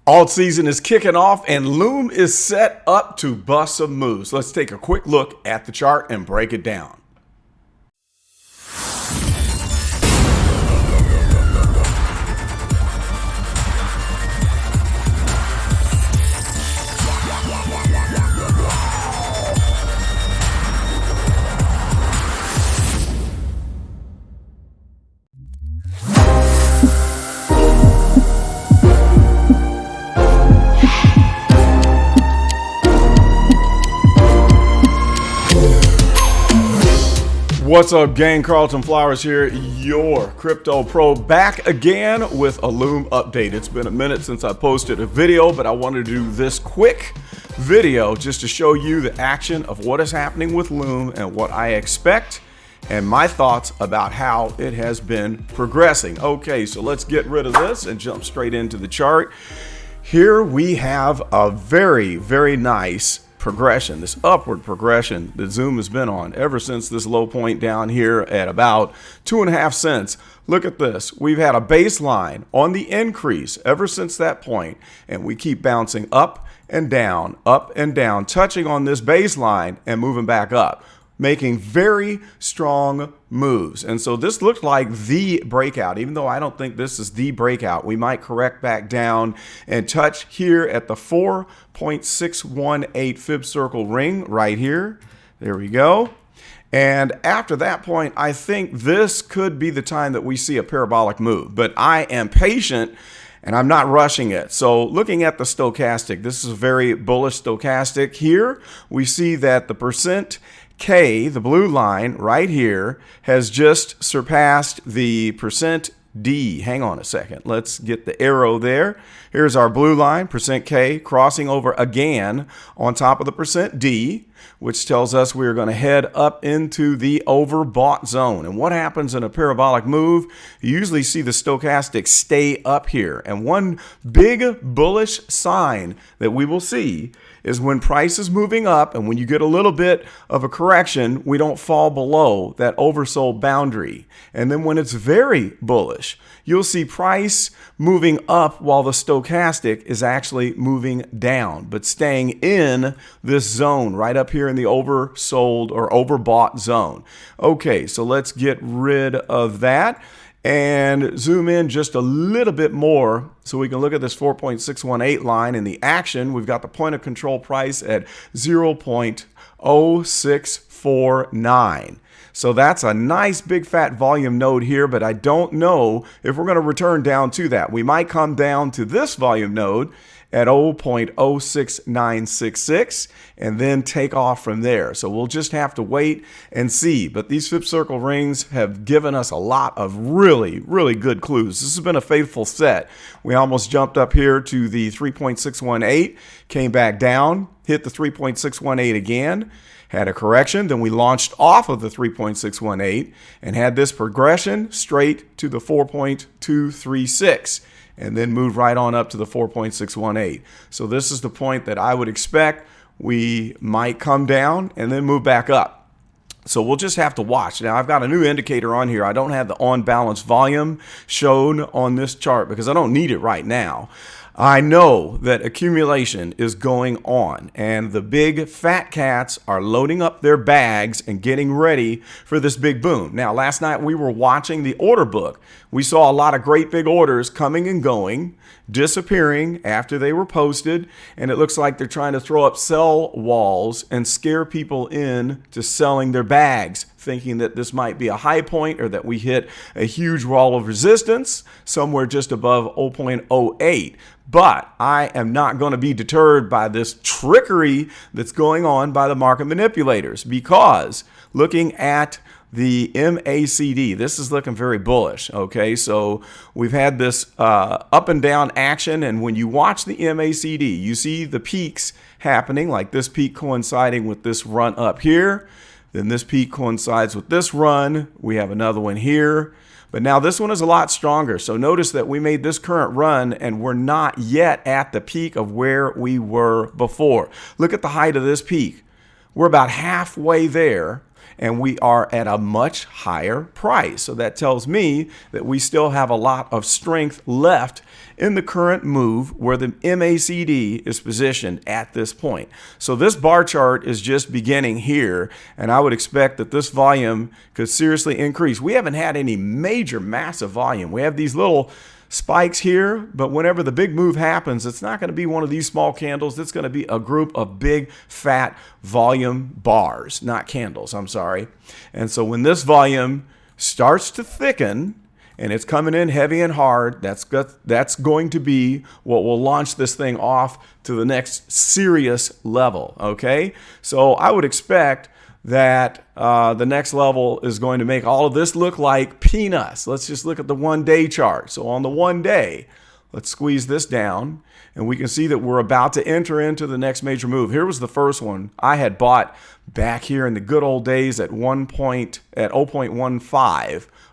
Alt season is kicking off and Loom is set up to bust some moves. Let's take a quick look at the chart and break it down. What's up, gang? Carlton Flowers here, your crypto pro, back again with a Loom update. It's been a minute since I posted a video, but I wanted to do this quick video just to show you the action of what is happening with Loom and what I expect and my thoughts about how it has been progressing. Okay, so let's get rid of this and jump straight into the chart. Here we have a very, very nice progression, this upward progression that Zoom has been on ever since this low point down here at about 2.5 cents. Look at this. We've had a baseline on the increase ever since that point, and we keep bouncing up and down, touching on this baseline and moving back up, making very strong moves. And so this looked like the breakout, even though I don't think this is the breakout. We might correct back down and touch here at the 4.618 fib circle ring right here. There we go. And after that point, I think this could be the time that we see a parabolic move, but I am patient and I'm not rushing it. So looking at the stochastic, this is a very bullish stochastic. Here we see that the percent K, the blue line right here, has just surpassed the percent D. Hang on a second. Let's get the arrow there. Here's our blue line, percent K, crossing over again on top of the percent D, which tells us we're going to head up into the overbought zone. And what happens in a parabolic move? You usually see the stochastic stay up here. And one big bullish sign that we will see is when price is moving up and when you get a little bit of a correction, we don't fall below that oversold boundary. And then when it's very bullish, you'll see price moving up while the stochastic is actually moving down, but staying in this zone right up here in the oversold or overbought zone. Okay, so let's get rid of that and zoom in just a little bit more so we can look at this 4.618 line in the action. We've got the point of control price at 0.0649. So that's a nice big fat volume node here, but I don't know if we're going to return down to that. We might come down to this volume node at 0.06966 and then take off from there. So we'll just have to wait and see. But these fib circle rings have given us a lot of really, really good clues. This has been a faithful set. We almost jumped up here to the 3.618, came back down, hit the 3.618 again, had a correction, then we launched off of the 3.618 and had this progression straight to the 4.236 and then moved right on up to the 4.618. So this is the point that I would expect we might come down and then move back up. So we'll just have to watch. Now I've got a new indicator on here. I don't have the on balance volume shown on this chart because I don't need it right now. I know that accumulation is going on and the big fat cats are loading up their bags and getting ready for this big boom. Now, last night we were watching the order book. We saw a lot of great big orders coming and going, disappearing after they were posted, and it looks like they're trying to throw up sell walls and scare people in to selling their bags, thinking that this might be a high point or that we hit a huge wall of resistance somewhere just above 0.08. But I am not going to be deterred by this trickery that's going on by the market manipulators, because looking at the MACD, this is looking very bullish. Okay, so we've had this up and down action, and when you watch the MACD, you see the peaks happening, like this peak coinciding with this run up here. Then this peak coincides with this run. We have another one here. But now this one is a lot stronger. So notice that we made this current run and we're not yet at the peak of where we were before. Look at the height of this peak. We're about halfway there. and we are at a much higher price. So that tells me that we still have a lot of strength left in the current move where the MACD is positioned at this point. So this bar chart is just beginning here, and I would expect that this volume could seriously increase. We haven't had any major massive volume. We have these little spikes here, but whenever the big move happens, it's not going to be one of these small candles. It's going to be a group of big fat volume bars, not candles, I'm sorry. And so when this volume starts to thicken and it's coming in heavy and hard, that's going to be what will launch this thing off to the next serious level, okay? So I would expect that the next level is going to make all of this look like peanuts. Let's just look at the 1 day chart. So on the 1 day, let's squeeze this down and we can see that we're about to enter into the next major move. Here was the first one I had bought back here in the good old days at 0.15,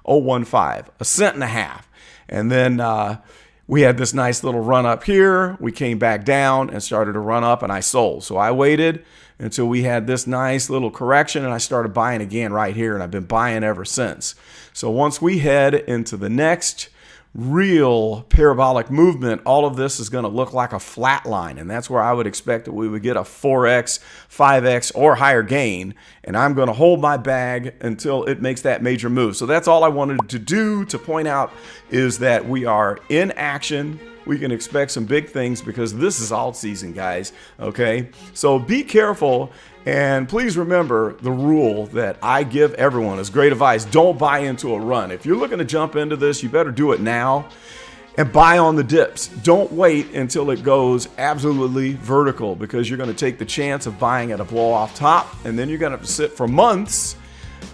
0.15, a cent and a half. And then we had this nice little run up here. We came back down and started to run up and I sold. So I waited until we had this nice little correction and I started buying again right here, and I've been buying ever since. So once we head into the next real parabolic movement, all of this is going to look like a flat line, and that's where I would expect that we would get a 4x, 5x or higher gain, and I'm going to hold my bag until it makes that major move. So that's all I wanted to do to point out is that we are in action. We can expect some big things because this is alt season, guys. Okay, so be careful, and please remember the rule that I give everyone is great advice. Don't buy into a run. If you're looking to jump into this, you better do it now and buy on the dips. Don't wait until it goes absolutely vertical, because you're going to take the chance of buying at a blow off top, and then you're going to have to sit for months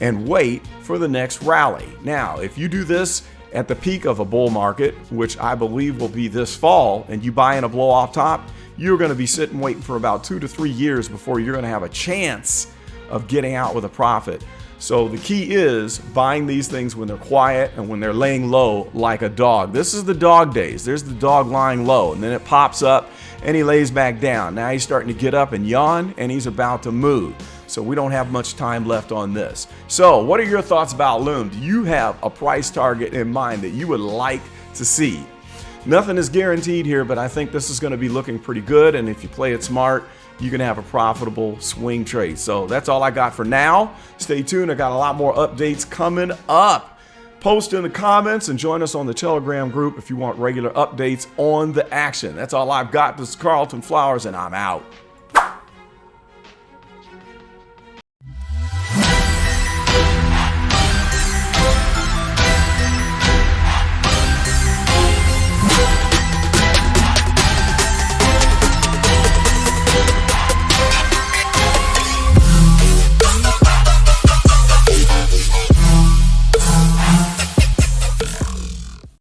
and wait for the next rally. Now, if you do this at the peak of a bull market, which I believe will be this fall, and you buy in a blow off top, you're going to be sitting waiting for about 2 to 3 years before you're going to have a chance of getting out with a profit. So the key is buying these things when they're quiet and when they're laying low like a dog. This is the dog days. There's the dog lying low, and then it pops up and he lays back down. Now he's starting to get up and yawn, and he's about to move. So we don't have much time left on this. So what are your thoughts about Loom? Do you have a price target in mind that you would like to see? Nothing is guaranteed here, but I think this is going to be looking pretty good. And if you play it smart, you can have a profitable swing trade. So that's all I got for now. Stay tuned. I got a lot more updates coming up. Post in the comments and join us on the Telegram group if you want regular updates on the action. That's all I've got. This is Carlton Flowers, and I'm out.